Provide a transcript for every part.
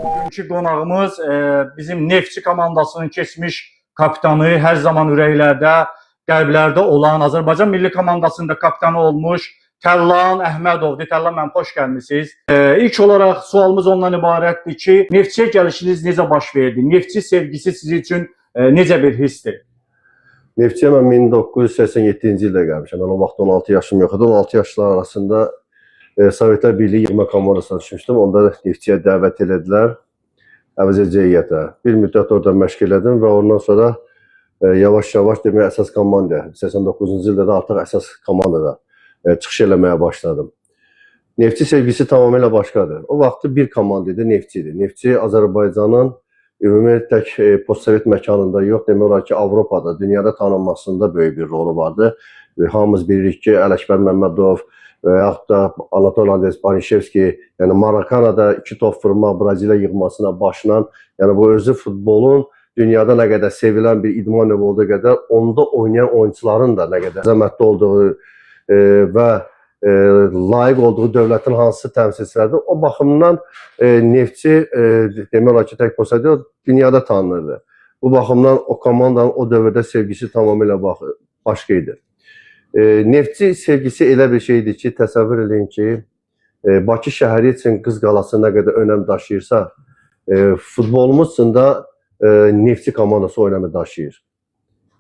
Bugünkü qonağımız bizim Neftçi komandasının keçmiş kapitanı, hər zaman ürəklərdə, qəlblərdə olan, Azərbaycan milli komandasında kapitanı olmuş Tərlan Əhmədovdur. Tərlan mənim, xoş gəlmisiniz. İlk olaraq sualımız ondan ibarətdir ki, Neftçiyə gəlişiniz necə baş verdi? Neftçi sevgisi sizin üçün necə bir hissdir? Neftçiyə mən 1987-ci ildə gəlmişəm. Mən o vaxt 16 yaşım yox idi. 16 yaşlar arasında Sovetlər Birliyi yığma komandasına düşmüşdüm. Onda Neftçiyə dəvət elədilər. Əvəzedici heyətə. Bir müddət orada məşq elədim və ondan sonra yavaş-yavaş demək əsas komanda. 89-cu ildə də artıq əsas komandada çıxış eləməyə başladım. Neftçi sevgisi tamamilə başqadır. O vaxtı bir komanda idi, Neftçi idi. Neftçi Azərbaycanın ümumi tək postsovet məkanında yox, demək olar ki, Avropada, dünyada tanınmasında böyük bir rolu vardı. Hamımız bilirik ki, Ələkbər Məmmədov və yaxud da Anatol Andres Banişevski, yəni Marakanada 2 top vurma Braziliya yığmasına başlanan, yəni bu özü futbolun dünyada nə qədər sevilən bir idman növü olduğu qədər, onda oynayan oyuncuların da nə qədər əzəmətli olduğu və layiq olduğu dövlətin hansı təmsilçilərdir. O baxımdan Neftçi demək olar ki, tək postsovet dünyada tanınırdı. Bu baxımdan o komandanın o dövrdə sevgisi tamamilə başqa idi. Neftçi sevgisi elə bir şeydir ki, təsəvvür edin ki, Bakı şəhəri üçün Qız Qalası nə qədər önəm daşıyırsa, futbolumuz üçün də Neftçi komandası o önəmi daşıyır.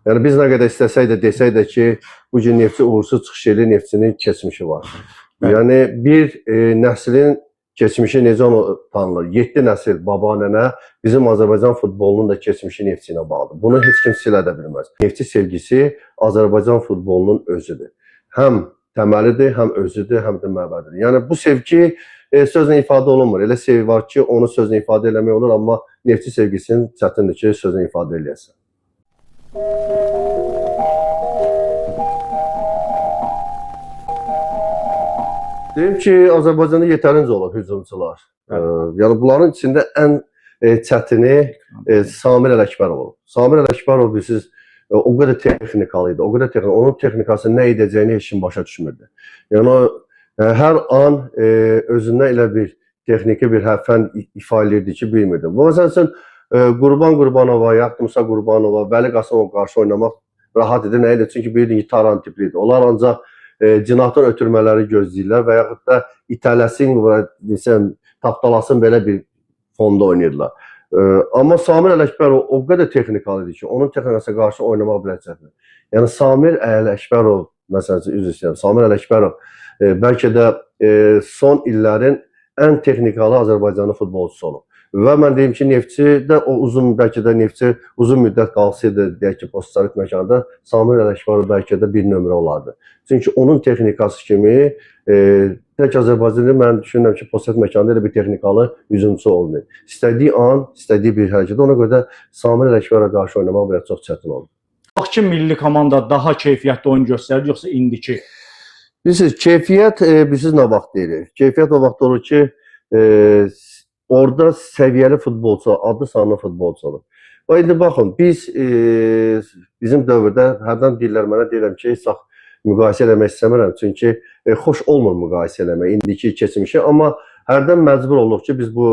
Yəni biz nə qədər istəsək də, desək də ki, bu gün Neftçi uğursuz çıxış edir, Neftçinin keçmişi var. Yəni bir nəslin keçmişi necə onu tanınır? 7 nəsil baba, nənə, bizim Azərbaycan futbolunun da keçmişi Neftçi ilə bağlıdır. Bunu heç kim silə də bilməz. Neftçi sevgisi Azərbaycan futbolunun özüdür. Həm təməlidir, həm özüdür, həm də məbədidir. Yəni bu sevgi sözlə ifadə olunmur. Elə sevgi var ki, onu sözlə ifadə eləmək olur, amma Neftçi sevgisini çətindir ki, sözlə ifadə eləyəsən. Deyim ki, Azərbaycanda yetərincə olub hücumçular. Yəni bunların içində ən çətini Samir Ələkbərov. Samir Ələkbərov bilirsiniz, o qədər texnikalı idi, o qədər texnikalı. Onun texnikası nə edəcəyini heç kim başa düşmürdü. Yəni hər an özündən elə bir texniki bir hərfən ifa edirdi ki, bilmirdi. Bu məsəl üçün Qurban Qurbanova, Musa Qurbanova, Vəli Qasımova qarşı oynamaq rahat idi. Nə idi? Çünki bilirdin ki, taran tiplidir. Onlar ancaq cinahdan ötürmələri gözləyirlər və yaxud da itələsin, tapdalasın belə bir fonda oynayırlar. Amma Samir Ələkbərov o qədər texnikalı idi ki, onun texnikasına qarşı oynamaq biləcəkdir. Yəni Samir Ələkbərov, məsələn, üzr istəyirəm, Samir Ələkbərov bəlkə də son illərin ən texnikalı Azərbaycanlı futbolçusu olub. Və mən deyim ki, Neftçi də o bəlkə də Neftçi uzun müddət qalsaydı, deyək ki, postsovet məkanında Samir Ələkbərov bəlkə də bir nömrə olardı. Çünki onun texnikası kimi tək Azərbaycanda mən düşünürəm ki, postsovet məkanında elə bir texnikalı hücumçu olmuyor. İstədiyi an, istədiyi bir hərəkət. Ona görə də Samir Ələkbərova qarşı oynamaq biraz çox çətin oldu. Vaxtki milli komanda daha keyfiyyətli oyun göstərir, yoxsa indiki? Bilirsiniz, keyfiyyət bilirsiniz nə vaxt deyilir? Keyfiyyət o vaxt olur ki, orada səviyyəli futbolçu, adlı sanlı futbolçu olur. Və indi baxın, bizim dövrdə hərdən deyirlər mənə, deyirəm ki, heç vaxt müqayisə eləmək istəmirəm. Çünki xoş olmur müqayisə eləmək, indiki keçmişi. Amma hərdən məcbur oluq ki, biz bu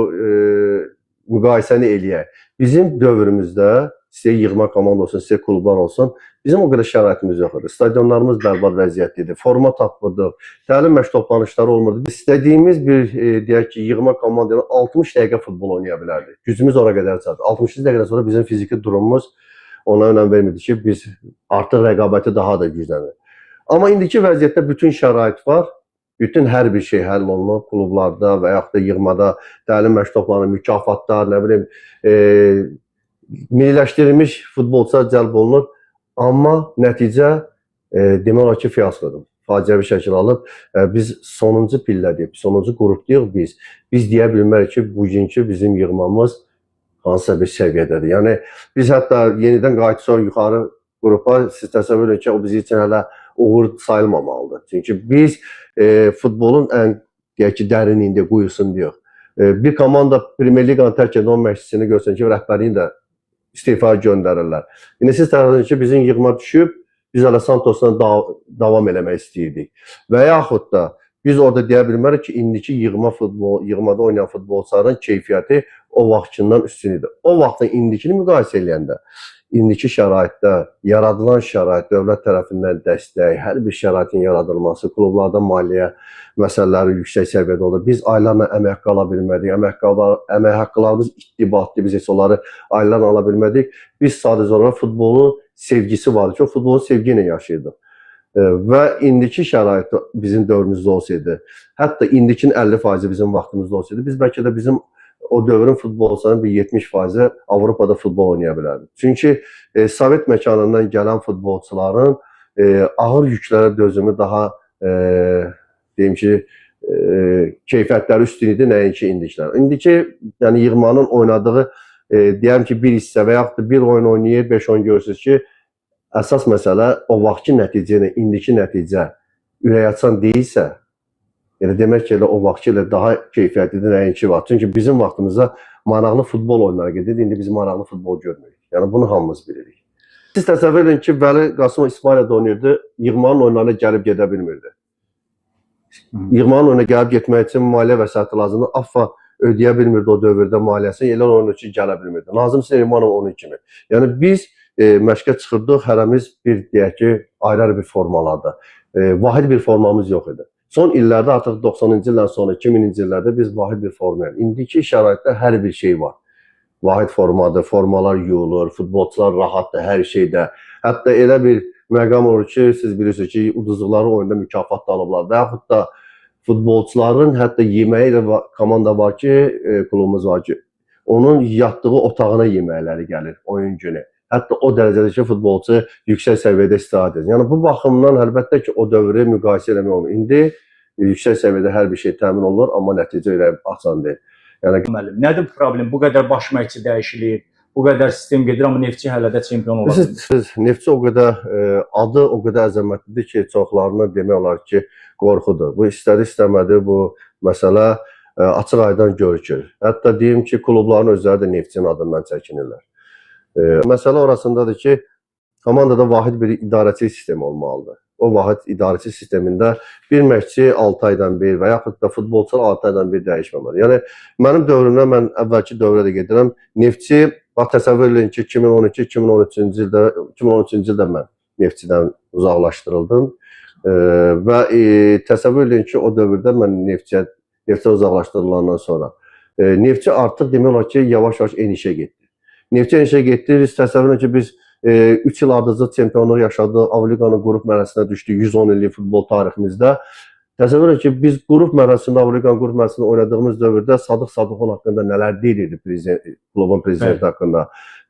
müqayisəni eləyək. Bizim dövrümüzdə, istəyir yığma komanda olsun, istəyir klublar olsun, bizim o qədər şəraitimiz yox idi. Stadionlarımız bərbad vəziyyətli idi, forma tapmırdıq, təlim məşq toplanışları olmurdu. İstədiyimiz bir, deyək ki, yığma komanda 60 dəqiqə futbol oynaya bilərdik. Gücümüz ora qədər çatdı. 60 dəqiqədən sonra bizim fiziki durumumuz ona önəm vermirdi ki, biz artıq rəqabəti daha da güclənir. Amma indiki vəziyyətdə bütün şərait var. Bütün hər bir şey həll olunur klublarda və yaxud da yığmada, təlim məşq toplanır, mükafatlar, nə bilim, milliləşdirilmiş futbolçular cəlb olunur. Amma nəticə demək olar ki, fiyaskodur. Faciəvi şəkil alıb. Biz sonuncu pillədəyik, sonuncu qrupdayıq biz. Biz deyə bilmərik ki, bugünkü bizim yığmamız hansısa bir səviyyədədir. Yəni, biz hətta yenidən qayıtsaq yuxarı qrupa, siz təsəvvür edin ki, o bizi üçün hələ uğur sayılmamalıdır. Çünki biz futbolun ən, deyək ki, dərinliyində, quyusundayıq. Bir komanda Premier Liqanı tərk edən 10 məşqçisini görsən ki, rəhbərliyin də istifaya göndərirlər. İndi siz təxmin edin ki, bizim yığma düşüb, biz hələ Santosla davam eləmək istəyirdik. Və yaxud da Biz orada deyə bilmərik ki, indiki yığmada oynayan futbolçuların keyfiyyəti o vaxtkindən üstün idi. O vaxtın indikini müqayisə edəndə, indiki şəraitdə, yaradılan şərait, dövlət tərəfindən dəstək, hər bir şəraitin yaradılması, klublarda maliyyə məsələləri yüksək səviyyədə olur. Biz aylarla əmək haqqı ala bilmədik. Əmək haqqılarımız ittibatlı, biz heç onları aylarla ala bilmədik. Biz sadəcə olaraq futbolun sevgisi vardı ki, o futbolun sevgi ilə yaşayırdıq. Və indiki şərait bizim dövrümüzdə olsaydı, hətta indikinin 50% bizim vaxtımızda olsaydı, biz bəlkə də bizim o dövrün futbolçularının bir 70% Avropada futbol oynaya bilərdi. Çünki Sovet məkanından gələn futbolçuların ağır yüklərə dözümü daha deyim ki, keyfiyyətləri üstün idi, nəinki indikilər. İndiki, yəni yığmanın oynadığı, deyəm ki, bir hissə və yaxud da bir oyun oynayır, 5 oyun görürsünüz ki, əsas məsələ o vaxtki nəticə ilə indiki nəticə ürəkaçan deyilsə, yəni demək ki, o vaxtki ilə daha keyfiyyətlidir, nəinki var. Çünki bizim vaxtımızda maraqlı futbol oyunları gedirdi, indi biz maraqlı futbol görmürük. Yəni bunu hamımız bilirik. Siz təsəvvür edin ki, Vəli Qasımov İspanyada oynayırdı, yığmanın oyunlarına gəlib gedə bilmirdi. Yığmanın oyuna gəlib getmək üçün maliyyə vəsaiti lazımdır. AFFA ödəyə bilmirdi o dövrdə maliyyəsini, elə onun üçün gələ bilmirdi. Nazım Süleymanov onun kimi. Yəni biz məşqə çıxırdıq, hərəmiz bir, deyək ki, ayrı bir formalarda. Vahid bir formamız yox idi. Son illərdə artıq 90-cı ildən sonra 2000-ci illərdə biz vahid bir formaya. İndiki şəraitdə hər bir şey var. Vahid formadır, formalar yuyulur, futbolçular rahatdır hər şeydə. Hətta elə bir məqam olur ki, siz bilirsiniz ki, uduzduqları oyunda mükafat da alıblar. Və yaxud da futbolçuların hətta yeməyi ilə komanda var ki, klubumuz var ki, onun yatdığı otağına yeməkləri gəlir oyun günü. Hətta o dərəcədə ki, futbolçu yüksək səviyyədə istifadə edir. Yəni bu baxımdan əlbəttə ki, o dövrü müqayisə eləmək olur. İndi yüksək səviyyədə hər bir şey təmin olunur, amma nəticə elə asan deyil. Yəni Müəllim, nədir problem? Bu qədər baş məşqçi dəyişilir, bu qədər sistem gedir, amma Neftçi hələ də çempion ola bilmir. Neftçi o qədər adı o qədər əzəmətlidir ki, çoxlarına demək olar ki, qorxudur. Bu istədi-istəmədi bu məsələ açıq-aydın görükür. Hətta deyim ki, klubların özləri də Neftçinin adından çəkinirlər. Məsələ orasındadır ki, komandada vahid bir idarəçi sistemi olmalıdır. O vahid idarəçi sistemində bir məşqçi 6 aydan bir və yaxud da futbolçular 6 aydan bir dəyişməməli. Yəni, mənim dövrümdə, mən əvvəlki dövrə də gedirəm, Neftçi, bax təsəvvür edin ki, 2013-cü ildə mən Neftçidən uzaqlaşdırıldım və təsəvvür edin ki, o dövrdə mən Neftçiyə uzaqlaşdırılandan sonra Neftçi artıq demək olar ki, yavaş-yavaş enişə getdi. Neftçi enişə getdi, biz təsəvvür edin ki, biz 3 il ardıcıl çempionluq yaşadı, Avroliqanın qrup mərhələsinə düşdü 110 illik futbol tariximizdə. Təsəvvür edin ki, biz qrup mərhələsində, Avroliqanın qrup mərhələsində oynadığımız dövrdə Sadıq Sadıqov haqqında nələr deyilirdi klubun prezidenti haqqında.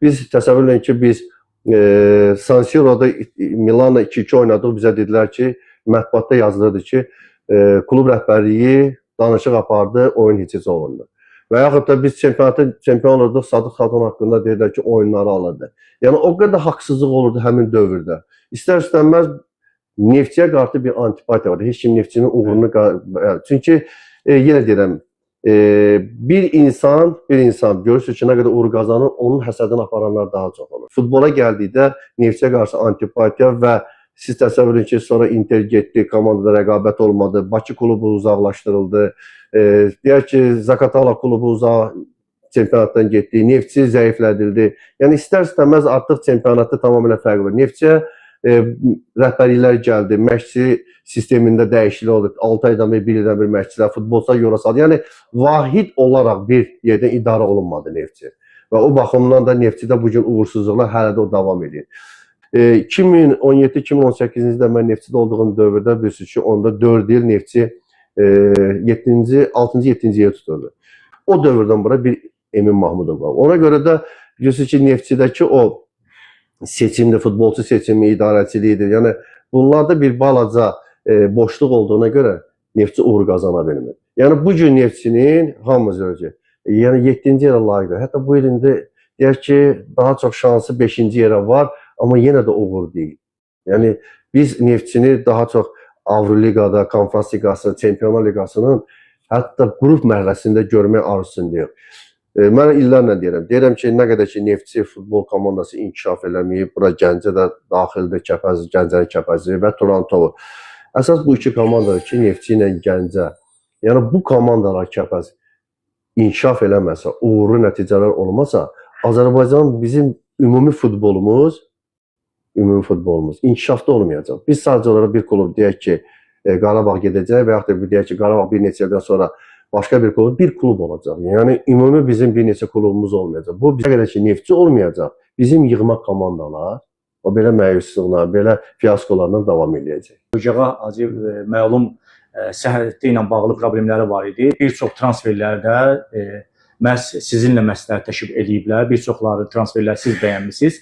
Biz təsəvvür edin ki, biz San Siro'da Milanla 2-2 oynadıq, bizə dedilər ki, mətbuatda yazılırdı ki, klub rəhbərliyi danışıq apardı, oyun heç olundu. Və yaxud da biz çempion olurduq, Sadıq Sadıqov haqqında deyirlər ki, oyunları alırdı. Yəni, o qədər haqsızlıq olurdu həmin dövrdə. İstər-istənməz Neftçiyə qarşı bir antipatiya vardı. Heç kim Neftçinin uğurunu... Çünki, yenə deyirəm, bir insan görürsünüz ki, nə qədər uğur qazanır, onun həsədini aparanlar daha çox olur. Futbola gəldikdə Neftçiyə qarşı antipatiya və siz təsəvvür edin ki, sonra Inter getdi, komandada rəqabət olmadı, Bakı klubu uzaqlaşdırıldı. Deyək ki, Zakatala klubu çempionatdan getdi, Neftçi zəiflədildi. Yəni, istər-istəməz artıq çempionatda tamamilə fərq var. Neftçiyə rəhbərliklər gəldi, məşqçi sistemində dəyişiklik oldu. 6 aydan bir, 1 ildən bir məşqçilər, futbolçular yola saldı. Yəni, vahid olaraq bir yerdən idarə olunmadı Neftçi. Və o baxımdan da Neftçidə bugün uğursuzluqlar hələ də o davam edir. 2017-2018-ci ildə mən Neftçidə olduğum dövrdə bilirsiniz ki, onda 4 il Neftçi 6-7-ci yer tuturdu. O dövrdən bura bir Emin Mahmudov var. Ona görə də bilirsiniz ki, Neftçidəki o seçimli, futbolçu seçimi, idarəçiliyidir. Yəni, bunlarda bir balaca boşluq olduğuna görə Neftçi uğur qazana bilmir. Yəni, bugün Neftçinin hamımız görəcək. Yəni, 7-ci yerə layiqdir. Hətta bu ilində deyək ki, daha çox şansı 5-ci yerə var, amma yenə də uğur deyil. Yəni, biz Neftçini daha çox Avroliqada, Konfrans Liqası, Çempionlar Liqasının hətta qrup mərhələsində görmək arzusundayıq. Mən illərlə deyirəm. Deyirəm ki, nə qədər ki, Neftçi futbol komandası inkişaf eləməyib, bura Gəncə də daxildir, Gəncənin Kəpəzi və Turantovu. Əsas bu iki komandadır ki, Neftçi ilə Gəncə. Yəni bu komandalar kəpəz inkişaf eləməsə, uğurlu nəticələr olmasa, Azərbaycan bizim ümumi futbolumuz inkişafda olmayacaq. Biz sadəcə olaraq bir klub deyək ki, Qarabağ gedəcək və yaxud da deyək ki, Qarabağ bir neçə ildən sonra başqa bir klub olacaq. Yəni ümumi bizim bir neçə klubumuz olmayacaq. Bu bizə qədər ki, Neftçi olmayacaq. Bizim yığma komandalar o belə məyusluqla, belə fiyaskolarla davam edəcək. Ocağa acı məlum səhhəti ilə bağlı problemləri var idi. Bir çox transferlərdə məhz sizinlə məsləhətləşib eləyiblər. Bir çoxları transferləri siz bəyənmisiniz.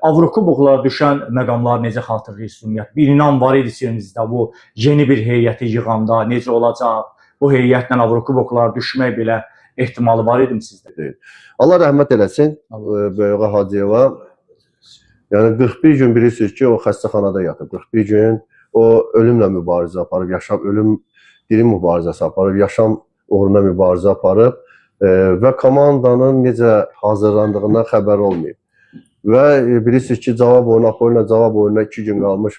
Avrokuboklara düşən məqamlar necə xatırlayırsınız ümumiyyətlə? Bir inam var idi sizdə bu yeni bir heyəti yığanda necə olacaq? Bu heyətlə Avrokuboklara düşmək belə ehtimalı var idi mi sizdə? Allah rəhmət eləsin Böyüqa Hacıyeva. Yəni 41 gün bilirsiniz ki, o xəstəxanada yatıb. 41 gün o ölümlə mübarizə aparıb, ölüm diri mübarizəsi aparıb, yaşam uğruna mübarizə aparıb və komandanın necə hazırlandığından xəbər olmayıb. Və bilirsiniz ki, Apollonla cavab oyununa 2 gün qalmış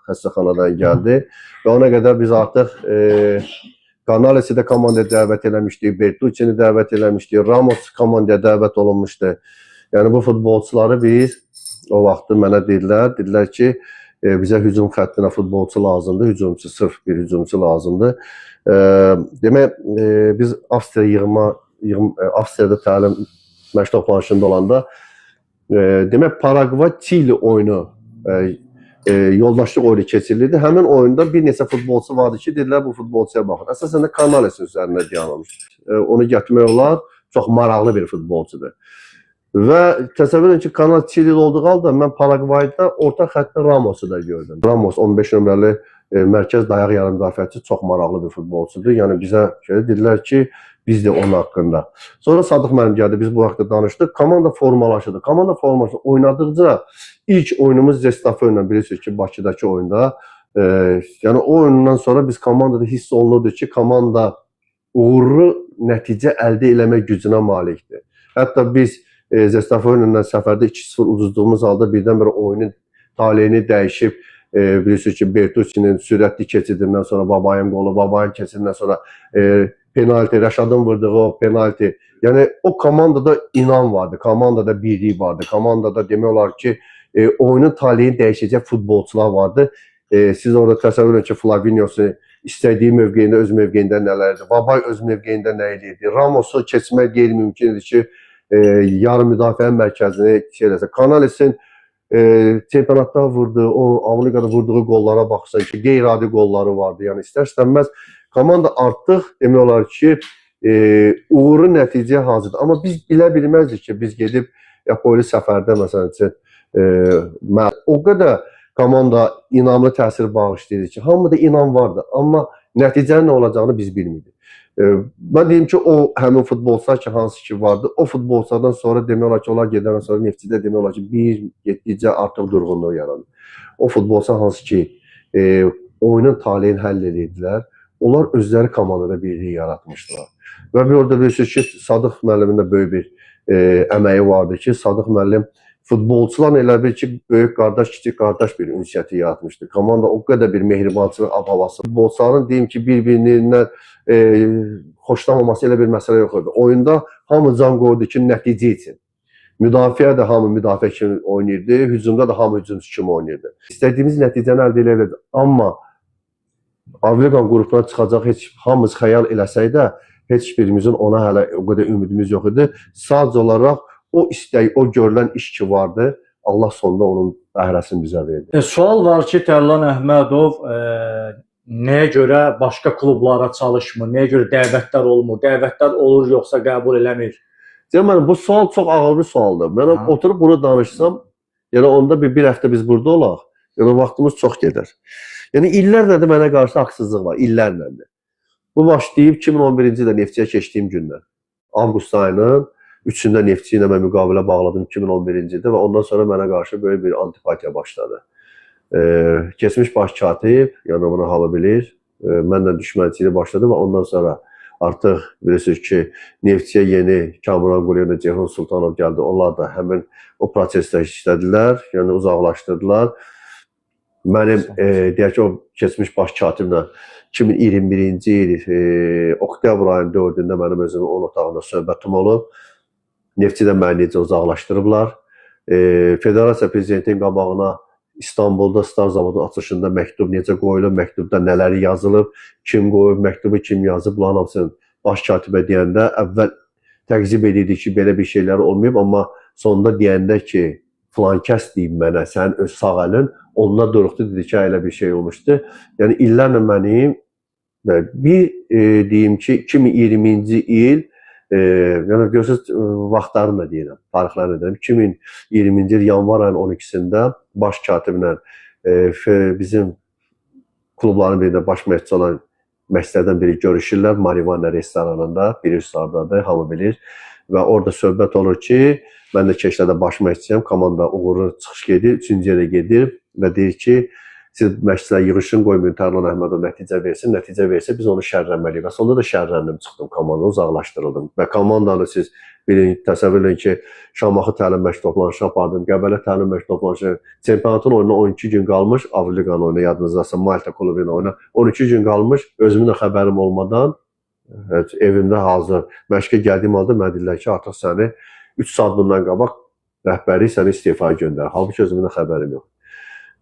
xəstəxanadan gəldi və ona qədər biz artıq Canalesi də komandaya dəvət eləmişdik, Bertucci'ni dəvət eləmişdik, Ramos komandaya dəvət olunmuşdu. Yəni bu futbolçuları biz o vaxtı mənə dedilər ki, bizə hücum xəttinə futbolçu lazımdır, sırf bir hücumçu lazımdır. Demək, biz Avstriyada təlim məşq toplanışında olanda demək, Paragvay-Çili oyunu yoldaşlıq oyunu keçirildi. Həmin oyunda bir neçə futbolçu vardı ki, dedilər bu futbolçuya baxın. Əsasən də Canales üzərində dayanılmış. Onu gətirmək olar, çox maraqlı bir futbolçudur. Və təsəvvür edin ki, Canales Çilili olduğu halda mən Paragvayda orta xəttdə Ramos'u da gördüm. Ramos 15 nömrəli mərkəz dayaq yarım müdafiəçi çox maraqlı bir futbolçudur. Yəni bizə dedilər ki, biz də onun haqqında. Sonra Sadıq müəllim gəldi, biz bu vaxtda danışdıq. Komanda formalaşdı. Komanda formalaşdı. Oynadıqca ilk oyunumuz Zestafö ilə bilirsiniz ki, Bakıdakı oyunda. Yəni o oyundan sonra biz komandada hiss olunurdu ki, komanda uğurlu nəticə əldə eləmək gücünə malikdir. Hətta biz Zestafö ilə səfərdə 2-0 uduzduğumuz halda birdən-birə oyunun taleyini dəyişib, bilirsiniz ki, Bertucci'nin sürətli keçidindən sonra Babayın qolu, Babayın keçidindən sonra penalti, Rəşadın vurduğu o penalti. Yəni o komandada inam vardı, komandada birlik vardı, komandada demək olar ki, oyunun taleyini dəyişəcək futbolçular vardı. Siz orada təsəvvür edin ki, Flavinio'su istədiyi mövqeyində, öz mövqeyində nələrdir? Babay öz mövqeyində nə edirdi? Ramos'u keçmək qeyri-mümkün idi ki, yarım müdafiə mərkəzini eləsə. Canales'in çempionatda vurduğu, o Avropada vurduğu qollara baxsan ki, qeyri-adi qolları vardı. Yəni istər-istənməz komanda artıq demək olar ki, uğurlu nəticəyə hazırdır. Amma biz bilə bilməzdik ki, biz gedib Apoli səfərdə məsələn üçün o qədər komanda inamlı təsir bağışlayırdı ki, hamıda inam vardı. Amma nəticənin nə olacağını biz bilmirdik. Mən deyim ki, o həmin futbolçular ki, hansı ki vardı, o futbolçulardan sonra demək olar ki, onlar gedəndən sonra Neftçidə demək olar ki, bir getdikcə artıq durğunluq yarandı. O futbolçular hansı ki, oyunun taleyini həll edirdilər, onlar özləri komandada birliyi yaratmışdılar. Və bir orada bilirsiniz ki, Sadıq müəllimin də böyük bir əməyi vardı ki, Sadıq müəllim futbolçularla elə bir ki, böyük qardaş, kiçik qardaş bir ünsiyyəti yaratmışdı. Komanda o qədər bir mehribançılıq ab-havası. Futbolçuların deyim ki, bir-birindən xoşlamaması elə bir məsələ yox idi. Oyunda hamı can qoydu ki, nəticə üçün. Müdafiə də hamı müdafiə kimi oynayırdı, hücumda da hamı hücumçu kimi oynayırdı. İstədiyimiz nəticəni əldə edə bilirdi. Amma Avropa qrupuna çıxacaq heç hamımız xəyal eləsək də, heç birimizin ona hələ o qədər ümidimiz yox idi. Sadəcə olaraq o istək, o görülən iş ki vardı, Allah sonunda onun bəhrəsini bizə verdi. Sual var ki, Tərlan Əhmədov nəyə görə başqa klublara çalışmır, nəyə görə dəvətlər olmur, dəvətlər olur yoxsa qəbul eləmir? Deməli, bu sual çox ağır bir sualdır. Mən oturub bunu danışsam, yəni onda bir həftə biz burada olaq, yəni vaxtımız çox gedər. Yəni illərlə də mənə qarşı haqsızlıq var, illərlə də. Bu başlayıb 2011-ci ildə Neftçiyə keçdiyim gündən. Avqust ayının 3-də Neftçi ilə mən müqavilə bağladım 2011-ci ildə və ondan sonra mənə qarşı böyük bir antipatiya başladı. Keçmiş baş katib, yəni bunu hamı bilir, mənlə düşmənçiliyi başladı və ondan sonra artıq bilirsiniz ki, Neftçiyə yeni Kamuran Quliyevlə Ceyhun Sultanov gəldi. Onlar da həmin o prosesdə işlədilər, yəni uzaqlaşdırdılar. Mənim deyək ki, o keçmiş baş katiblə 2021-ci il oktyabr ayının 4-də mənim özümün 10 otağında söhbətim olub. Neftçidən məni necə uzaqlaşdırıblar. Federasiya prezidentinin qabağına İstanbulda Star zavodun açılışında məktub necə qoyulub, məktubda nələri yazılıb, kim qoyub, məktubu kim yazıb, bunların hamısını baş katibə deyəndə əvvəl təqzib edirdi ki, belə bir şeylər olmayıb, amma sonunda deyəndə ki, filan kəs deyib mənə, sən öz sağ əlin, onunla duruqdu, dedi ki, elə bir şey olmuşdu. Yəni, illərlə mənim, bir deyim ki, 2020-ci il, yəni görürsünüz, vaxtlarını da deyirəm, tarixlərini deyirəm. 2020-ci il yanvar ayının 12-sində baş katiblə bizim klubların birində baş məşqçi olan məşqçilərdən biri görüşürlər. Marivana restoranında, biri üstadadır, hamı bilir. Və orada söhbət olur ki, mən də keşlərdə baş məşqçiyəm, komanda uğurlu çıxış gedir, 3-cü yerə gedir və deyir ki, siz məşqçilər yığışın, qoymayın Tərlan Əhmədov nəticə versə biz onu şərrənməliyik. Və sonunda da şərrəndim, çıxdım komanda, uzaqlaşdırıldım. Və komandanı siz bilin, təsəvvür edin ki, Şamaxı təlim məşq toplanışı apardım, Qəbələ təlim məşq toplanışı, çempionatın oyuna 12 gün qalmış, Avliqanın oyuna, yadınızdasa Malta klubunun oyuna 12 gün qalmış, özümün də xəbərim olmadan evimdə hazır məşqə gəldiyim halda mənə deyirlər ki, artıq səni 3 saat bundan qabaq rəhbərlik səni istefaya göndərir. Halbuki özümün də xəbərim yox.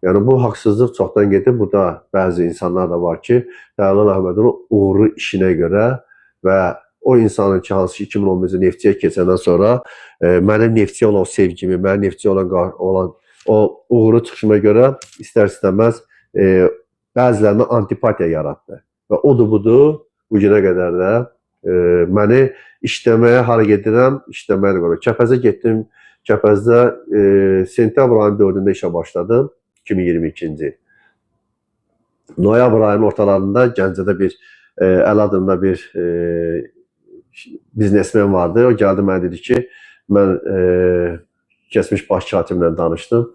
Yəni, bu haqsızlıq çoxdan gedir. Burada bəzi insanlar da var ki, Tərlan Əhmədovun uğurlu işinə görə və o insanın ki, hansı ki 2011-ci Neftçiyə keçəndən sonra mənim Neftçiyə olan o sevgimi, mənim Neftçiyə olan o uğurlu çıxışıma görə istər-istəməz bəzilərinə antipatiya yaratdı. Və odur budur, bu günə qədər də məni işləməyə hara gedirəm, işləməyə görə. Kəpəzə getdim, Kəpəzdə sentyabr ayının 4-də işə başladım, 2022-ci il. Noyabr ayının ortalarında Gəncədə bir Əl adında bir biznesmen vardı. O gəldi mənə dedi ki, mən keçmiş baş katiblə danışdım.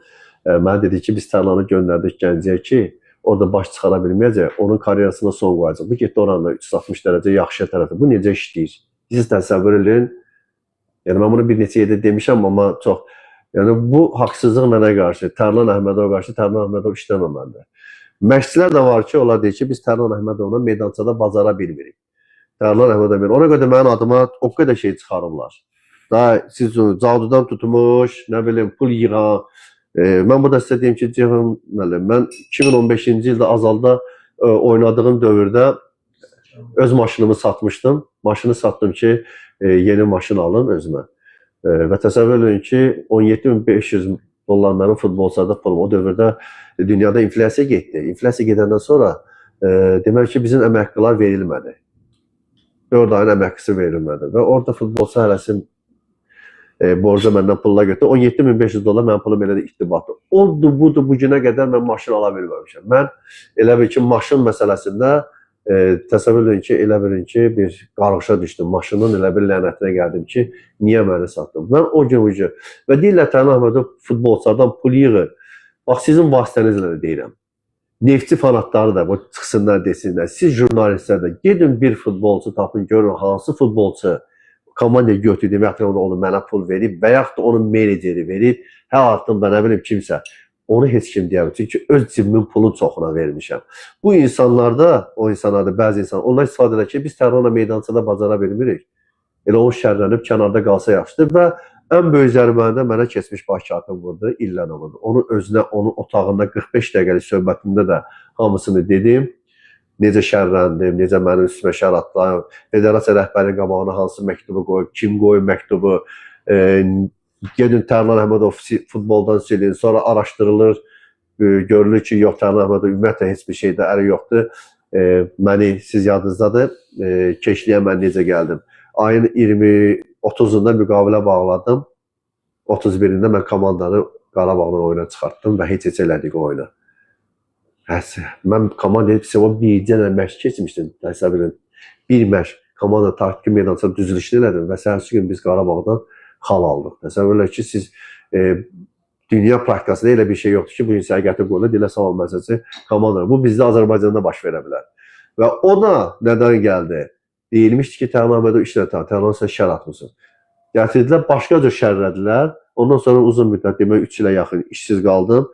Mənə dedi ki, biz Tərlanı göndərdik Gəncəyə ki, orada baş çıxara bilməyəcək, onun karyerasına son qoyacaq. Bu getdi oranda 360 dərəcə yaxşıya tərəfə. Bu necə işləyir? Siz təsəvvür edin. Yəni, mən bunu bir neçə yerdə demişəm, amma çox. Yəni, bu haqsızlıq mənə qarşı, Tərlan Əhmədova qarşı, Tərlan Əhmədov işləməməlidir. Məşqçilər də var ki, onlar deyir ki, biz Tərlan Əhmədovla meydançada bacara bilmirik. Tərlan Əhmədov, ona görə də mənim adıma o qədər şey çıxarırlar. Daha siz cadudan tutmuş, nə bilim, pul yığan. Mən burada sizə deyim ki, mən 2015-ci ildə Azalda oynadığım dövrdə öz maşınımı satmışdım. Maşını satdım ki, yeni maşın alın özümə. Və təsəvvür edin ki, 17.500 dollar mənim futbolçada pulum. O dövrdə dünyada inflyasiya getdi. İnflyasiya gedəndən sonra demək ki, bizim əmək verilmədi. 4 ayın əmək verilmədi. Və orada futbolçu hələsin borca məndən pulla götürdü. 17.500 dollar mənim pulum elə də ittibatı. Odur, budur, bu günə qədər mən maşın ala bilməmişəm. Mən elə bir ki, maşın məsələsində təsəvvür edin ki, elə bilin ki, bir qarğışa düşdüm. Maşının elə bir lənətinə gəldim ki, niyə məni satdım? Mən o gün və deyirlər Tərlan Əhmədov futbolçulardan pul yığır. Bax, sizin vasitənizlə də deyirəm. Neftçi fanatları da bu çıxsınlar, desinlər. Siz jurnalistlər də gedin bir futbolçu tapın, görün hansı futbolçu komandaya götürdü, onu mənə pul verib və yaxud da onun meneceri verib, artıq nə bilim kimsə. Onu heç kim deyəmir. Çünki öz cibimin pulun çoxuna vermişəm. Bu insanlarda, bəzi insanlar, onlar istifadə edir ki, biz Tərlanla meydançada bacara bilmirik. Elə o şərlənib kənarda qalsa yaxşıdır və ən böyük zərbəndə mənə keçmiş baş katib vurdu, İllan olurdu. Onun özünə, onun otağında 45 dəqiqəlik söhbətimdə də hamısını dedim. Necə şərləndim, necə mənim üstümə şər atlayım, federasiya rəhbərinin qabağına hansı məktubu qoyub, kim qoyub məktubu, gedin Tərlan Əhmədov futboldan silin, sonra araşdırılır, görülür ki, yox, Tərlan Əhmədov ümumiyyətlə heç bir şeydə əri yoxdur. Məni, siz yadınızdadır, keşliyə mən necə gəldim. Ayın 30-unda müqavilə bağladım, 31-ində mən komandanı Qarabağdan oyuna çıxartdım və heç elədik o oyuna. Mən komanda edib o bircə məşq keçmişdim, təsəvvür edin. Bir məşq, komanda taktiki meydançada düzülüşünü elədim və səhərsi gün biz Qarabağdan xal aldıq. Təsəvvür edin ki, siz dünya praktikasında elə bir şey yoxdur ki, bu gün səhər gətirib qoyulur, dilə salam məsələsi komanda. Bu bizdə Azərbaycanda baş verə bilər. Və ona nədən gəldi? Deyilmişdi ki, Tərlan Əhmədov işlə Tərlan sən şər atmışsın. Gətirdilər, başqa cür şərlədilər. Ondan sonra uzun müddət, demək 3 ilə yaxın işsiz qaldım.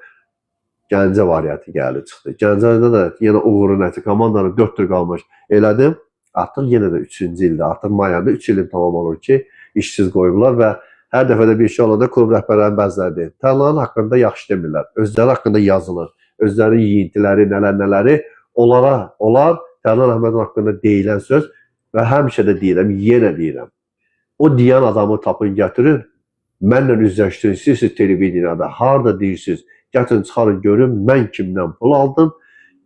Gəncə variantı gəlib çıxdı. Gəncədə də yenə uğurun nəticə komandanın 4 tur qalmış elədim. Artıq yenə də 3-cü ildə, artıq mayanda 3 ilin tamam olur ki, işsiz qoyublar və hər dəfə də bir şey olanda klub rəhbərlərinin bəziləri deyir. Tərlanın haqqında yaxşı demirlər. Özləri haqqında yazılır. Özlərinin yiyintiləri, nələri onlar Tərlan Əhmədov haqqında deyilən söz və həmişə də deyirəm, yenə deyirəm. O deyən adamı tapın gətirin, mənlə üzləşdirin, siz televizyada, harda deyirsiniz, gətirin, çıxarın, görün, mən kimdən pul aldım,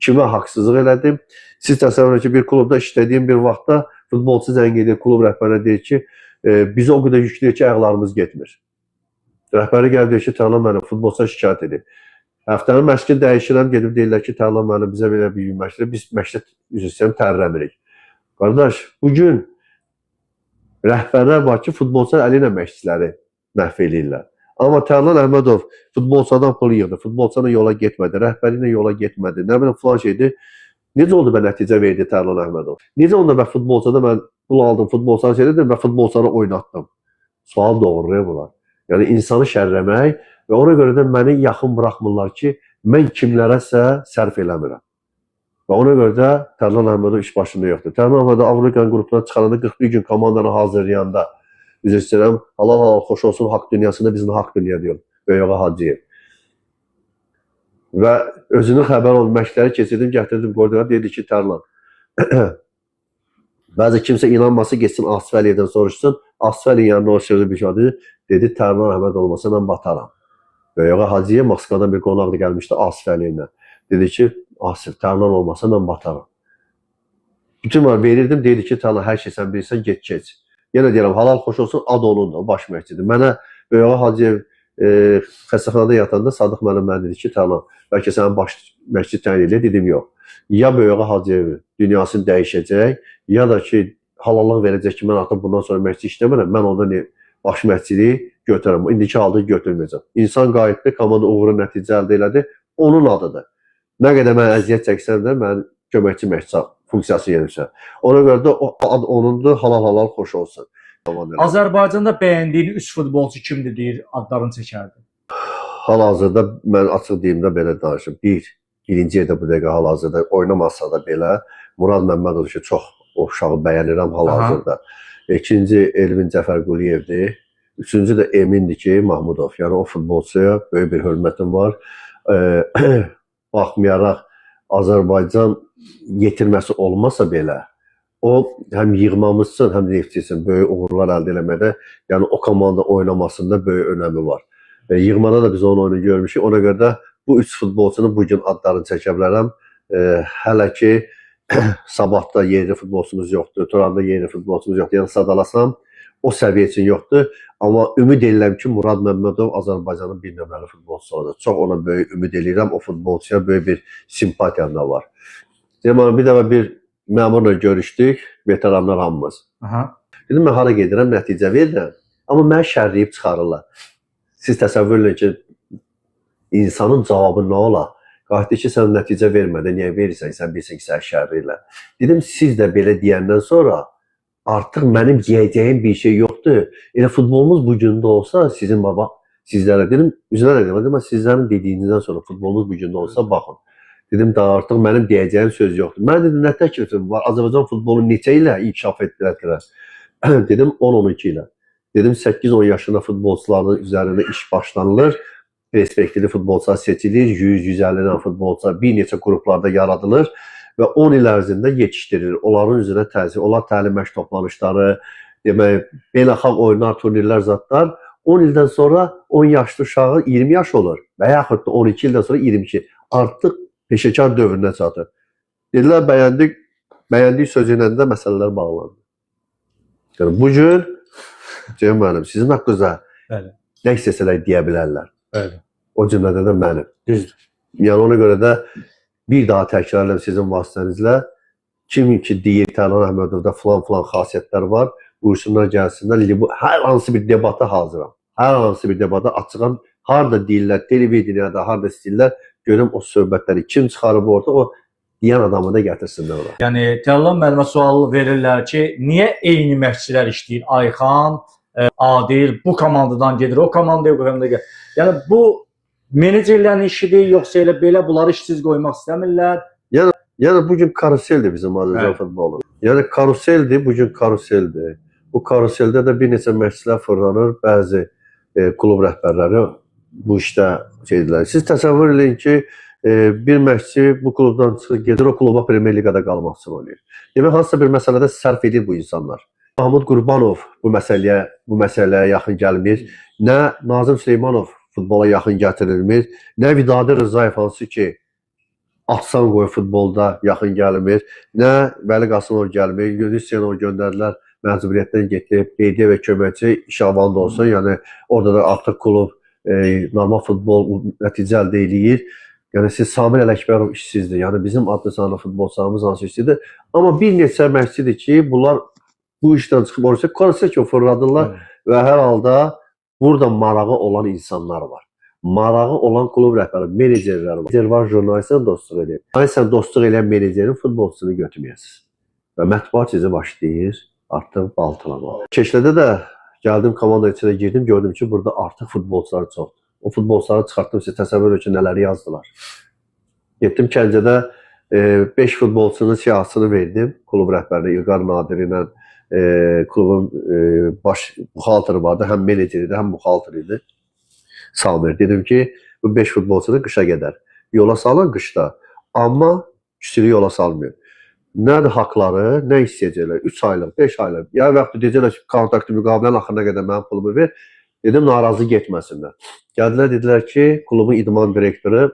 kimə haqsızlıq elədim. Siz təsəvvür edin ki, bir klubda işlədiyim bir vaxtda futbolçu zəng edir, klub rəhbərinə deyir ki, biz o qədər yükləyir ki, ayaqlarımız getmir. Rəhbəri gəlir deyir ki, Tərlan müəllim futbolçuya şikayət edir. Həftənin məşqi dəyişirəm, gedib deyirlər ki, Tərlan müəllim bizə belə bir məşqdir, biz məşqdə üzrə tərləmirik. Qardaş, bugün rəhbərlər var ki, futbolçular əli ilə məşqçiləri məhv edirlər. Amma Tərlan Əhmədov futbolçadan pul yığdı, futbolçana yola getmədi, rəhbəri ilə yola getmədi, nə bileyim filan şeydir. Necə oldu mən nəticə verdi Tərlan Əhmədov? Necə onda mən futbolçada mən pul aldım, futbolçanı şeylədim və futbolçanı oynatdım? Sual doğruya bunlar. Yəni insanı şərləmək və ona görə də məni yaxın buraxmırlar ki, mən kimlərəsə sərf eləmirəm. Və ona görə də Tərlan Əhmədov iş başında yoxdur. Tərlan Əhmədov Avropa qrupundan çıxananda 41 gün komandanı hazırlayanda üzr istəyirəm, halal xoş olsun haqq dünyasında bizim haqq dünya deyil. Böyük Hacıyev. Və özünün xəbər olun, məşqləri keçirdim, gətirdim, qoydular, dedi ki, Tərlan. Bəzi kimsə inanması geçsin Asfəliyədən soruşsun. Asfəliyə yanında o sözü bir şey dedi, Tərlan Əhməd olmasa mən bataram. Böyük Hacıyev Moskvadan bir qonaq da gəlmişdi Asfəliyədən. Dedi ki, Asif, Tərlan olmasa mən bataram. Bütün var verirdim, dedi ki, Tərlan hər şey sən bilirsən, get keç. Yenə deyirəm, halal xoş olsun, ad onun da, baş məşqçidir. Mənə Böyük Hacıyev xəstəxanada yatanda Sadıq müəllim mənə dedi ki, Tərlan, bəlkə sənin baş məşqçi təyin edir, dedim yox. Ya Böyük Hacıyev dünyasını dəyişəcək, ya da ki, halallıq verəcək ki, mən artıq bundan sonra məşqçi işləmirəm, mən ondan baş məşqçiliyi götürürəm, indiki halda götürməyəcəm. İnsan qayıtdı, komanda uğurlu nəticə əldə elədi, onun adıdır. Nə qədər mən əziyyət çəksəm də, mən köməkçi məşqçi funksiyası yerirsə. Ona görə də o ad onundur, halal xoş olsun. Azərbaycanda bəyəndiyin 3 futbolçu kimdir deyir, adlarını çəkərdi. Hal-hazırda mən açıq deyim də belə danışım. Birinci yerdə bu dəqiqə hal-hazırda oynamasa da belə Murad Məmmədov ki, çox o uşağı bəyənirəm hal-hazırda. İkinci Elvin Cəfərquliyevdir. Üçüncü də Emindir ki, Mahmudov. Yəni o futbolçuya böyük bir hörmətim var. Baxmayaraq Azərbaycan yetirməsi olmasa belə, o həm yığmamız üçün, həm Neftçi üçün böyük uğurlar əldə eləmədə, yəni o komanda oynamasında böyük önəmi var. Yığmada da biz onun oyunu görmüşük. Ona görə də bu 3 futbolçunun bugün adlarını çəkə bilərəm. Hələ ki, Sabahda yerli futbolçumuz yoxdur, Turanda yerli futbolçumuz yoxdur. Yəni sadalasam, o səviyyə üçün yoxdur. Amma ümid edirəm ki, Murad Məmmədov Azərbaycanın bir nömrəli futbolçusu olacaq. Çox ona böyük ümid edirəm. O futbolçuya böyük bir simpatiyam da var. Deməli, bir dəfə bir məmurla görüşdük, veteranlar hamımız. Dedim, mən hara gedirəm, nəticə verirəm. Amma mənə şərləyib çıxarırlar. Siz təsəvvür edin ki, insanın cavabı nə ola? Qayıtdı ki, sən nəticə vermədən niyə verirsən, sən bilirsən ki, sən şərləyirlər. Dedim, siz də belə deyəndən sonra artıq mənim deyəcəyim bir şey yoxdur. Elə futbolumuz bu gündə olsa, sizin baba, sizlərə dedim, üzrə dedim, sizlərin dediyinizdən sonra futbolumuz bu gündə olsa, baxın. Dedim, daha artıq mənim deyəcəyim söz yoxdur. Mən dedim, nə təklifim var? Azərbaycan futbolu neçə ilə inkişaf etdirədilər? Dedim, 10-12 ilə. Dedim, 8-10 yaşında futbolçuların üzərində iş başlanılır. Perspektivli futbolçular seçilir. 100-150'dən futbolçular bir neçə qruplarda yaradılır və 10 il ərzində yetişdirilir. Onların üzrə təsir, onlar təlim məşq toplanışları, demək, beynəlxalq oyunlar, turnirlər, zatlar. 10 ildən sonra 10 yaşlı uşağı 20 yaş olur və yaxud da 12 ildən sonra 22. Artıq peşəkar dövrünə çatır. Dedilər, bəyəndik sözü ilə də məsələlər bağlandı. Yəni, bugün, Ceyhun müəllim, sizin haqqınızda nə istəsələr deyə bilərlər. O cümlədə də mənim. Düzdür. Yəni, ona görə də bir daha təkrarlayım sizin vasitənizlə. Kim ki deyir, Tərlan Əhmədovda filan xasiyyətlər var, buyursunlar, gəlsinlər. Hər hansı bir debata hazıram. Hər hansı bir debata açıqam. Harada deyirlər, televizyada, harada istəyirlər, görüm o söhbətləri kim çıxarıb orada, o deyən adamı da gətirsinlər ona. Yəni, Tərlan müəllimə sual verirlər ki, niyə eyni məşqçilər işləyir? Ayxan, Adil bu komandadan gedir, o komandaya gedir. Yəni, bu menecerlərin işidir, yoxsa elə belə bunları işsiz qoymaq istəmirlər? Yəni bugün karuseldir bizim Azərbaycan Bəli. futbolu. Yəni karuseldir, bugün karuseldir. Bu karuseldə də bir neçə məşqçilər fırlanır, bəzi klub rəhbərləri bu işdə şeydirlər. Siz təsəvvür edin ki, bir məşqçi bu klubdan çıxır, gedir o kluba Premyer Liqada qalmaq üçün oynayır. Demək, hansısa bir məsələdə sərf edir bu insanlar. Mahmud Qurbanov bu məsələyə yaxın gəlmir. Nə Nazım Süleymanov futbola yaxın gətirilmir. Nə Vidadi Rzayev hansı ki, atsan qoy futbolda yaxın gəlmir. Nə Vəli Qasımov gəlmir. Yunus Hüseynov göndərdilər, məcburiyyətdən getdi. BD və köməkçi iş avanda olsun. Yəni orada da artıq klub normal futbol nəticə əldə eləyir. Yəni siz Samir Ələkbərov işsizdir. Yəni bizim adlı sanlı futbolçularımız hansı işsizdir. Amma bir neçə məşqçidir ki, bunlar bu işdən çıxıb orası konsept fırladırlar və hər halda burada marağı olan insanlar var. Marağı olan klub rəhbəri, menecerlər var. Menecer var, jurnalistlə dostluq edir. Sən dostluq eləyən menecerin futbolçusunu götürməyəsiniz. Və mətbuat sizi başlayır artıq baltalamaq. Keçlədə də gəldim, komanda içinə girdim, gördüm ki, burada artıq futbolçular çoxdur. O futbolçuları çıxartdım, siz təsəvvür edin ki, nələri yazdılar. Getdim Gəncədə 5 futbolçunun siyahısını verdim. Klub rəhbəri İlqar Nadiri ilə klubun baş buxalteri vardı. Həm meneceri idi, həm buxalteri idi. Samir. Dedim ki, bu 5 futbolçunu qışa qədər yola salın qışda. Amma küsülü yola salmıyor. Nədir haqları, nə istəyəcəklər? 3 aylıq, 5 aylıq. Ya vaxtı deyəcəklər ki, kontaktı müqavilənin axırına qədər mənim pulumu ver. Dedim, narazı getməsinlər. Gəldilər, dedilər ki, klubun idman direktoru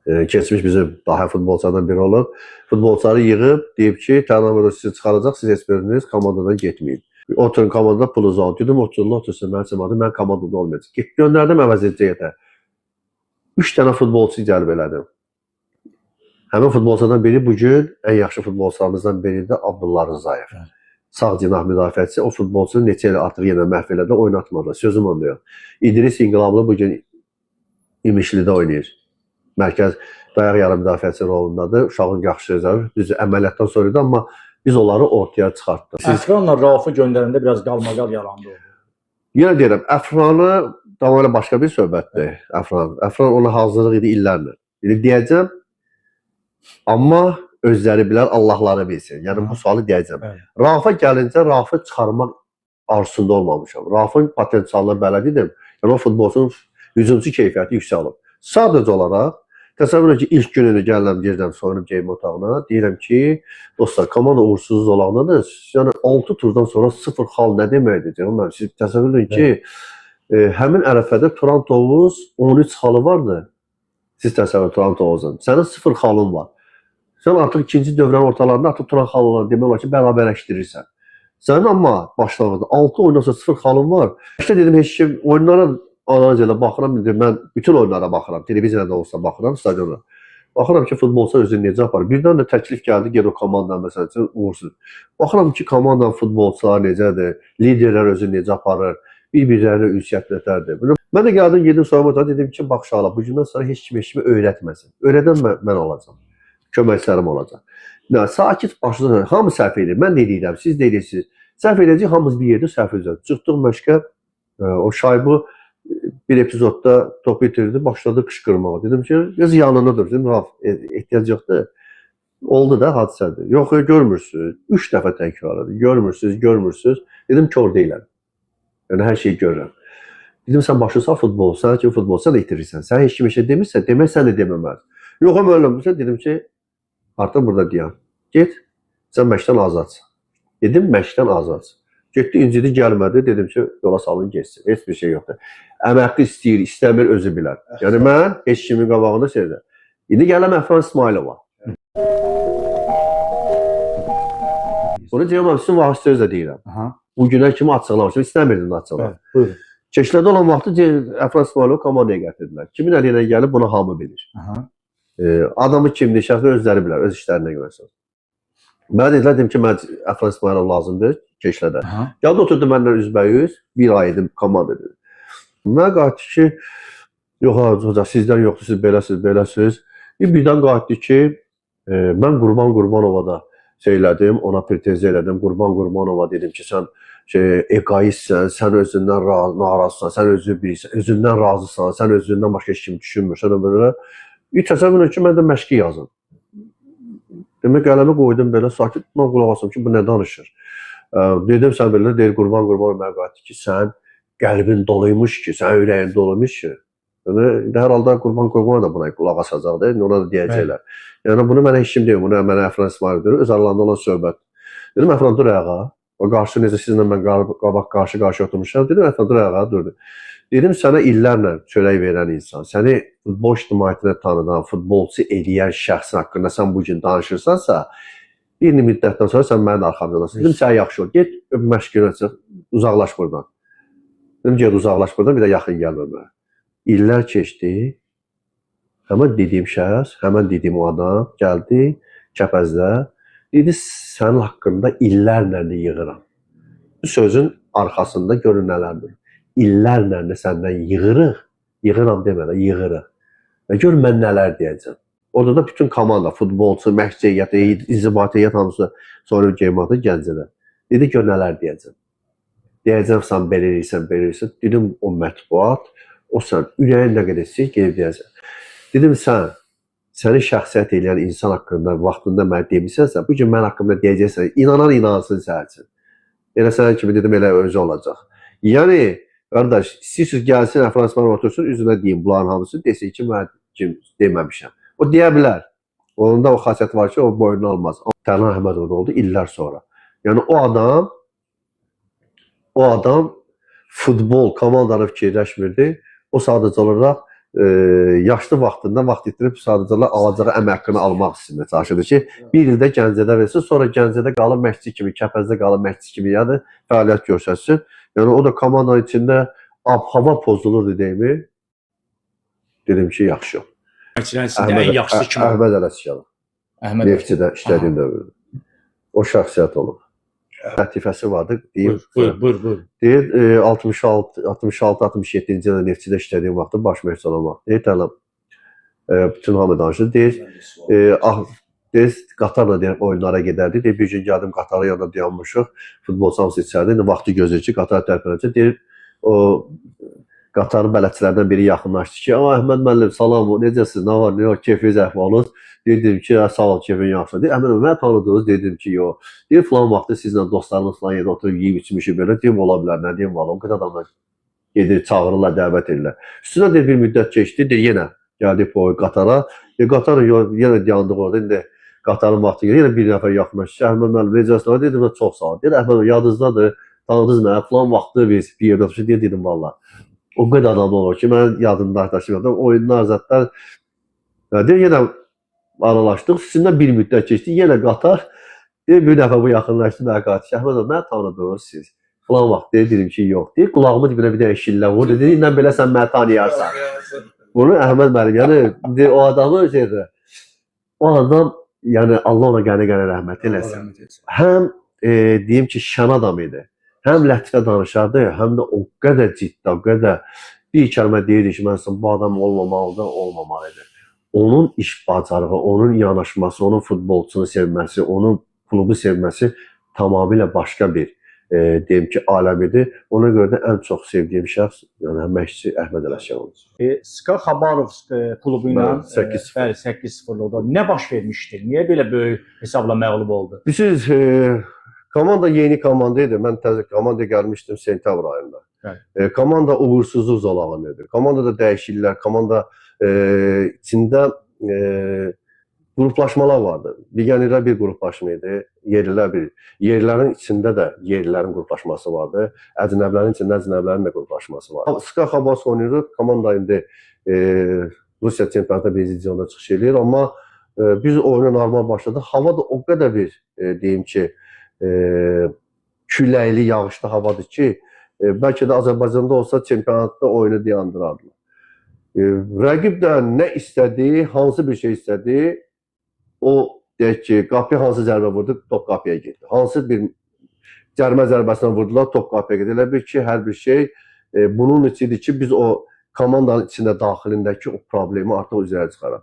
keçmiş bizim daha futbolçulardan biri olub. Futbolçuları yığıb, deyib ki, Tərnavada sizi çıxaracaq, siz heç biriniz komandadan getməyin. Oturun, komandada pulunuzu alın. Dedim, otursun, mən çamadım, mən komandada olmayacaq. Göndərdim əvəz edəcəkdə. 3 dənə futbolçu cəlb elədim. Həmin futbolçulardan biri bugün ən yaxşı futbolçularımızdan biri də Abdullah Rzayev. Sağ cinah müdafiəçisi. O futbolçunu neçə il artıq yenə məhv elədi, oynatmadı. Sözüm onda yox. İdris İnqilablı bugün İmişlidə oynayır. Mərkəz dayaq yarı müdafiəçi rolundadır. Uşağın yaxşı özəvi. Düzü əməliyyatdan sonra idi, amma biz onları ortaya çıxartdıq. Əfranla Rauf'u göndərəndə biraz qalmaqal yarandı oldu. Yenə deyirəm, Əfranı tamamilə başqa bir söhbətdir. Əfran ona hazırlıq idi illərlə. Deyəcəm, amma özləri bilər, Allahları bilsin. Yəni bu sualı deyəcəm. Rauf'a gəlincə, Rauf'u çıxarmaq arzusunda olmamışam. Rauf'un potensialına bələd idim. Yəni o futbolçunun hücumçu keyfiyyəti yüksək olub. Sadəcə olaraq, təsəvvür edin ki, ilk gününü gəlirəm, girdim, soyunub geyim otağına. Deyirəm ki, dostlar, komanda uğursuz olağındadır. Yəni 6 turdan sonra 0 xal nə deməkdir? Yəni, siz təsəvvür edin ki, həmin ərəfədə Turan Tovuz 13 xalı vardı. Siz təsəvvür edin Turan Tovuzun. Sənin 0 xalın var. Sən artıq ikinci dövrənin ortalarında artıq Turan xalı olan demək olar ki, bərabərləşdirirsən. Sənin amma başlanğıcda 6 oyundan sonra 0 xalın var. İşte dedim, heç kim oyunlara analizlə baxıram, mən bütün oyunlara baxıram, televiziyada olsa baxıram, stadionda. Baxıram ki, futbolçular özünü necə aparır. Birdən də təklif gəldi, gel o komandanın məsəl üçün uğursuz. Baxıram ki, komandanın futbolçular necədir, liderlər özünü necə aparır, bir-birlərinə ünsiyyətlərdir. Mən də gəldim, gedim soyunma otağına, dedim ki, bax uşaqlar, bu gündən sonra heç kimi öyrətməsin. Öyrədən mən olacam. Köməkçilərim olacaq. Sakit başlayacaq. Hamı səhv edir. Mən də deyirəm, siz də edirsiniz. Səhv edəcək, hamımız bir yerdə səhv edəcək. Çıxdıq məşqə, o Şaybu bir epizodda topu itirdi, başladı qışqırmağa. Dedim ki, qız yanındadır. Dedim, Raf, ehtiyac yoxdur. Oldu da hadisədir. Yox, görmürsünüz. 3 dəfə təkrarladı. Görmürsünüz. Dedim ki, orada deyiləm. Yəni, hər şeyi görürəm. Dedim, sən başlasan futbol, sən kimi futbol, sən də itirirsən. Sən heç kimi şey demirsən, demək sən də deməməz. Yox, amma öyle dedim ki, artıq burada deyəm. Get, sən məşqdən azadsan. Dedim, məşqdən azadsan. Getdi, incidi, gəlmədi. Dedim ki, yola salın, geçsin. Heç bir şey yoxdur. Əməkli istəyir, istəmir, özü bilər. Yəni, mən heç kimin qabağında şeydir. İndi gələm Əfran İsmailova. Onu deyəm, sizin vaxt sözlə deyirəm. Bu günə kimi açıqlamışım, istəmirdim açıqlamışım. Buyurun. Keçlədə olan vaxtı Əfran İsmailova komandaya gətirdilər. Kimin əlinə gəlib, bunu hamı bilir. Adamı kimdir, şəxslər özləri bilər, öz işlərinə görəsən. Mən dedilər, dedim ki, mən Əfran İsmailov lazımdır, keçlədə. Gəldi, oturdu məndən üzbəyüz, bir ay edim, komanda edim. Mən qayıtdı ki, yox, hocam, sizdən yoxdur, siz beləsiz. Birdən qayıtdı ki, mən Qurban Qurbanovada söylədim, ona pretenziya elədim. Qurban Qurbanova dedim ki, sən egoistsən, sən özündən narazısan, sən özünü bilirsən, özündən razısan, sən özündən başqa heç kim düşünmürsən. Belə. Təsəvvür edin ki, mən də məşqi yazım. Demək qələmi qoydum belə sakit qulaq asım ki, bu nə danışır? Dedim sən belə deyir Qurban Qurbanova mənə qayıtdı ki, sən qəlbin doluymuş ki, sən ürəyin doluymuş ki. Yəni hər halda Qurban Qurbanova da buna qulaq asacaqdır, ona da deyəcəklər. Yəni bunu mənə heç kim deyir, bunu mənə Əfran İsmail deyir, öz aralarında olan söhbət. Dedim Əfran dur ayağa. O qarşı necə sizinlə mən qabaq qarşı oturmuşam. Dedim Əfran dur ayağa durdu. Dedim sənə illərlə çörək verən insan, səni futbol ictimaiyyətinə tanıdan, futbolçu eləyən şəxsin haqqında sən bu gün danışırsansa, bir müddətdən sonra sən mənim arxamdansın. Dedim sən yaxşı ol, get məşqinə çıx, uzaqlaş buradan. Dedim get uzaqlaş buradan, bir də yaxın gəlmə mənə. İllər keçdi. Həmən dediyim şəxs, həmən dediyim o adam gəldi Kəpəzdə. Dedi, sənin haqqında illərlə də yığıram. Bu sözün arxasında görün nələrdir. İllərlə də səndən yığırıq. Yığıram demələ, yığırıq. Və gör mən nələr deyəcəm. Orada da bütün komanda, futbolçu, məşqçi heyəti, inzibati heyət hamısı sonra geymatı Gəncədə. Dedi, gör nələr deyəcəm. Deyəcəm, sən belə eləyirsən, belə eləyirsən. Dedim, o mətbuat, o sən ürəyin nə qədər istəyir, gelib deyəcəm. Dedim, səni şəxsiyyət eləyən insan haqqında vaxtında mənə demirsənsə, bu gün mən haqqımda deyəcəksən, inanan inansın sənin üçün. Elə sənin kimi dedim, elə özü olacaq. Yəni, qardaş, istəyirsiniz gəlsin, Əfran İsmail otursun, üzünə deyim, bunların hamısı desin ki, mən kim deməmişəm. O deyə bilər. Onun da o xasiyyəti var ki, o boynunu almaz. Təna Əhmədov oldu illər sonra. Yəni, o adam futbol komandanı fikirləşmirdi. O sadəcə olaraq yaşlı vaxtında vaxt itirib sadəcə olaraq alacağı əmək haqqını almaq istəyir çalışırdı ki, bir ildə Gəncədə versin, sonra Gəncədə qalıb məşqçi kimi, Kəpəzdə qalıb məşqçi kimi yəni fəaliyyət göstərsin. Yəni o da komandanın içində hava pozulurdu deyimi. Dedim ki, yaxşı yox. Məşqçilərin içində ən yaxşısı kim oldu? Əhməd Ələsgərov. Neftçidə işlədiyim dövrdə. O şəxsiyyət olub. Lətifəsi vardı. Buyur. Deyir 66-67-ci ildə Neftçidə işlədiyim vaxtda baş məşqçi olmaq. Deyir tələb bütün hamı danışır. Deyir Qatarla deyir oyunlara gedərdi. Deyir bir gün gəldim Qatara yanında dayanmışıq. Futbolçu hamısı içəridə. Vaxtı gözləyir ki, Qatar tərəfənəcək. Deyir o Qatarın bələdçilərdən biri yaxınlaşdı ki, Əhməd müəllim salam, necəsiniz, nə var, nə var, keyfiniz, əhvalınız? Dedim ki, sağ ol, keyfin yaxşı. Deyir, Əmin mənə tanıdınız, dedim ki, yox. Deyir, filan vaxtda sizlə dostlarınız falan yerdə oturub yeyib içmişik belə. Deyim, ola bilər, nə deyim, valla. O qədər adamlar gedir, çağırırlar, dəvət edirlər. Üstünə deyir, bir müddət keçdi, deyir, yenə gəldik o Qatara. Qatarın yenə yandığı orada, indi Qatarın vaxtı gəlir, yenə bir nəfər yaxınlaşdı. Əhməd müəllim, necəsiniz? Dedim, çox sağ ol. Deyir, Əhməd yadınızdadır, tanıdınız mənə, filan vaxtı biz bir yerdə oturmuşuq, dedim, valla. O qədər adam olur ki, mən yadımda arkadaşım, oyunlar, zətlər. Deyir, yenə aralaşdıq, sizindən bir müddət keçdi, yenə Qatar. Deyir, bir dəfə bu yaxınlaşdı mənə qarşı. Əhməd mənə tanıdınız siz. Falan vaxt dedim ki, yox. Deyir, qulağımı dibinə bir dənə şillə vurdu. Deyir, ilə belə sən mənə tanıyarsan. Bunu Əhməd müəllim, yəni o adamı şeydir. O adam, yəni Allah ona qəni-qəni rəhmət eləsin. Həm deyim ki, şən adam idi. Həm lətifə danışardı, həm də o qədər ciddi, o qədər bir kəlmə deyirdi ki, məsələn, bu adam olmamalıdır, olmamalıdır. Onun iş bacarığı, onun yanaşması, onun futbolçunu sevməsi, onun klubu sevməsi tamamilə başqa bir deyim ki, aləm idi. Ona görə də ən çox sevdiyim şəxs, yəni məşqçi Əhməd Ələsgərov. SKA Xabarov klubu ilə 8-0 oldu. Nə baş vermişdi? Niyə belə böyük hesabla məğlub oldu? Bilirsiniz, komanda yeni komanda idi. Mən təzə komandaya gəlmişdim sentyabr ayında. Komanda uğursuzluq zolağında idi. Komandada dəyişikliklər, komanda içində qruplaşmalar vardı. Legionerlər bir qruplaşma idi, yerlilər bir. Yerlərin içində də yerlilərin qruplaşması vardı. Əcnəbilərin içində əcnəbilərin də qruplaşması vardı. SKA Xabarovsk oynayırdı. Komanda indi Rusiya çempionatında birinci divizionda çıxış edir. Amma biz oyuna normal başladıq. Hava da o qədər bir deyim ki, küləkli, yağışlı havadır ki, bəlkə də Azərbaycanda olsa çempionatda oyunu dayandırardılar. Rəqib də nə istədi, hansı bir şey istədi, o deyək ki, qapıya hansı zərbə vurdu, top qapıya getdi. Hansı bir cərmə zərbəsindən vurdular, top qapıya getdi. Elə bir ki, hər bir şey bunun içidir ki, biz o komandanın içində daxilindəki o problemi artıq üzərə çıxaraq.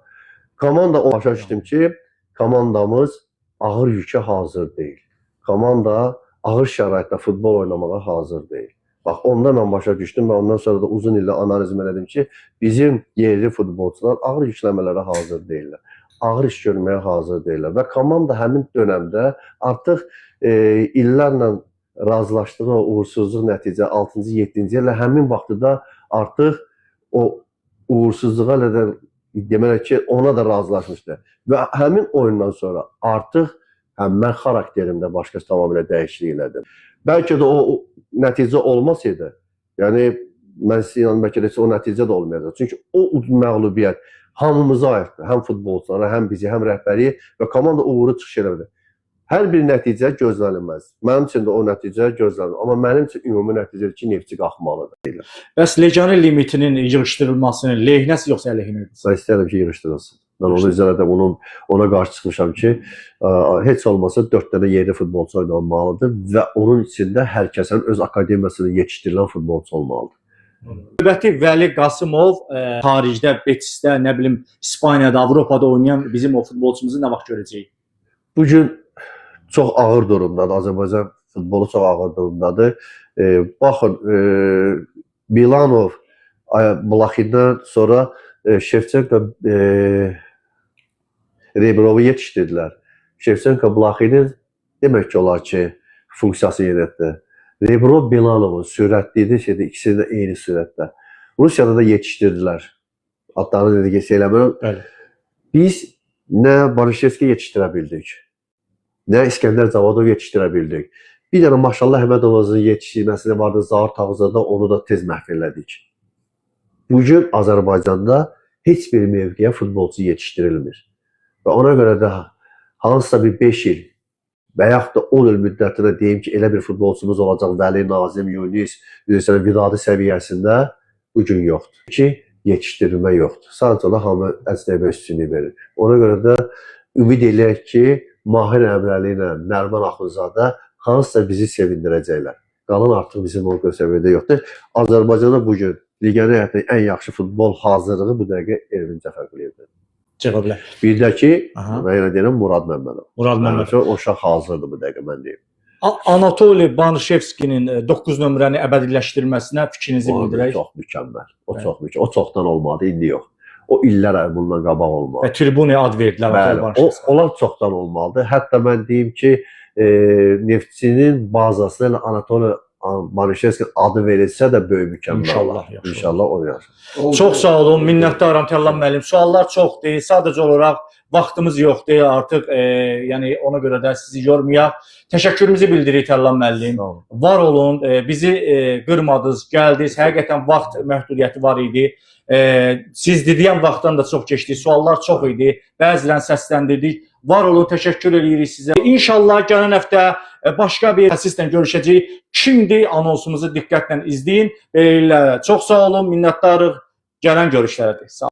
Komanda başa düşdüm ki, komandamız ağır yükə hazır deyil. Komanda ağır şəraitdə futbol oynamağa hazır deyil. Bax, ondan mən başa düşdüm və ondan sonra da uzun illə analizm elədim ki, bizim yerli futbolçular ağır yükləmələrə hazır deyirlər. Ağır iş görməyə hazır deyirlər. Və komanda həmin dönəmdə artıq illərlə razılaşdığı o uğursuzluq nəticə 6-cı, 7-ci ilə həmin vaxtda artıq o uğursuzluğa da demək ki, ona da razılaşmışdı. Və həmin oyundan sonra artıq mən xarakterimdə başqa tamamilə dəyişiklik elədim. Bəlkə də o nəticə olmasaydı, yəni mən sizin yanım bəlkə də o nəticə də olmayacaq. Çünki o məğlubiyyət hamımıza aiddir. Həm futbolçulara, həm bizi, həm rəhbəri və komanda uğuru çıxış elədi. Hər bir nəticə gözlənilməz. Mənim üçün də o nəticə gözlənilməz. Amma mənim üçün ümumi nəticədir ki, Neftçi qalxmalıdır. Bəs legioner limitinin yığışdırılmasını lehinəsi yoxsa əleyhinədir? Mən istəyirəm ki, yığışdırılsın. Mən onu izlədim, ona qarşı çıxmışam ki, heç olmasa 4 dənə yerli futbolçu oynanmalıdır və onun içində hər kəsin öz akademiyasını yetişdirilən futbolçu olmalıdır. Növbəti Vəli Qasımov xaricdə, Betisdə, nə bilim, İspaniyada, Avropada oynayan bizim o futbolçumuzu nə vaxt görəcəyik? Bu gün çox ağır durumdadır. Azərbaycan futbolu çox ağır durumdadır. Baxın, Milanov, Blaxindən sonra Şevçenko Rebrovu yetişdirdilər. Şevçenko Blaxinin demək ki, olar ki, funksiyası yönətdi. Rebrov Milanovun sürətli idi, ikisi də eyni sürətdə. Rusiyada da yetişdirdilər. Adlarını dedik, eləmirəm. Biz nə Barışevski yetişdirə bildik, nə İskəndər Zavadov yetişdirə bildik. Bir dənə Maşallah Əhmədovun yetişdirməsində vardı, Zaur Tağızada onu da tez məhv elədik. Bugün Azərbaycanda heç bir mövqeyə futbolçu yetişdirilmir. Və ona görə də hansısa bir 5 il və yaxud da 10 il müddətində deyim ki, elə bir futbolçumuz olacaq Vəli, Nazim, Yunis, Vidadi səviyyəsində bugün yoxdur. Ki, yetişdirilmə yoxdur. Sadəcə olaraq hamı əcnəbi üstünlüyü verir. Ona görə də ümid eləyək ki, Mahir Əmrəli ilə Nərman Axundzadə hansısa bizi sevindirəcəklər. Qalan artıq bizim o səviyyədə yoxdur. Azərbaycanda bugün legioner həyatının ən yaxşı futbol hazırlığı bu dəqiqə Elvin Cəfərquliyevdir. Cəqəblə. Bir də ki, mən yenə deyirəm Murad Məmmədov. Murad Məmmədov. O uşaq hazırdır bu dəqiqə, mən deyim. Anatoli Banışevskinin 9 nömrəni əbədiləşdirməsinə fikrinizi bildirək. Çox mükəmməl. O çox mükəmməl. O çoxdan olmadı, indi yox. O illər bundan qabaq olmalı. Və tribuna ad verdilər Anatoli Banışevski. Onlar çoxdan olmalıdır. Hətta mən deyim ki, Neftçinin bazasına ilə Anatoli Banışevski adı verilsə də böyük mükəmməl. İnşallah oynayar. Çox sağ olun, minnətdaram Tərlan müəllim. Suallar çoxdur, sadəcə olaraq vaxtımız yoxdur artıq, yəni ona görə də sizi yormayaq. Təşəkkürümüzü bildiririk Tərlan müəllim. Var olun, bizi qırmadınız, gəldiniz. Həqiqətən vaxt məhdudiyyəti var idi. Siz dediyən vaxtdan da çox keçdi, suallar çox idi. Bəzilərini səsləndirdik. Var olun, təşəkkür edirik sizə. İnşallah gələn həftə başqa bir əsasla görüşəcəyik. Şimdi anonsumuzu diqqətlə izləyin. Çox sağ olun, minnətdarıq. Gələn görüşlərdir. Sağ olun.